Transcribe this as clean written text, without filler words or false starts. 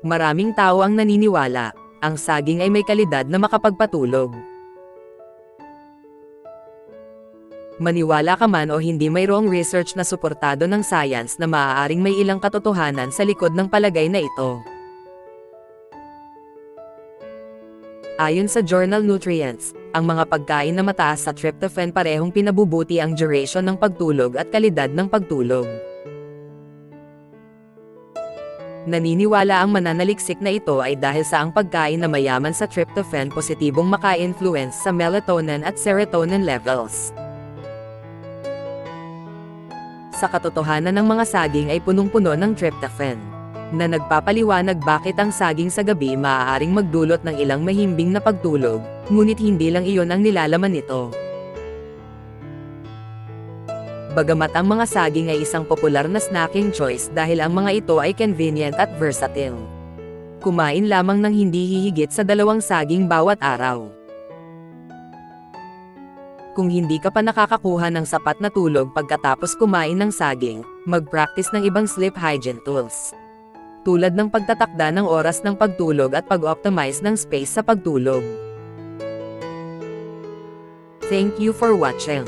Maraming tao ang naniniwala, ang saging ay may kalidad na makapagpatulog. Maniwala ka man o hindi, mayroong research na suportado ng science na maaaring may ilang katotohanan sa likod ng palagay na ito. Ayon sa Journal Nutrients, ang mga pagkain na mataas sa tryptophan parehong pinabubuti ang duration ng pagtulog at kalidad ng pagtulog. Naniniwala ang mananaliksik na ito ay dahil sa ang pagkain na mayaman sa tryptophan positibong maka-influence sa melatonin at serotonin levels. Sa katotohanan, ng mga saging ay punong-puno ng tryptophan, na nagpapaliwanag bakit ang saging sa gabi maaaring magdulot ng ilang mahimbing na pagtulog, ngunit hindi lang iyon ang nilalaman nito. Bagamat ang mga saging ay isang popular na snacking choice dahil ang mga ito ay convenient at versatile. Kumain lamang ng hindi hihigit sa 2 saging bawat araw. Kung hindi ka pa nakakakuha ng sapat na tulog pagkatapos kumain ng saging, mag-practice ng ibang sleep hygiene tools. Tulad ng pagtatakda ng oras ng pagtulog at pag-optimize ng space sa pagtulog. Thank you for watching.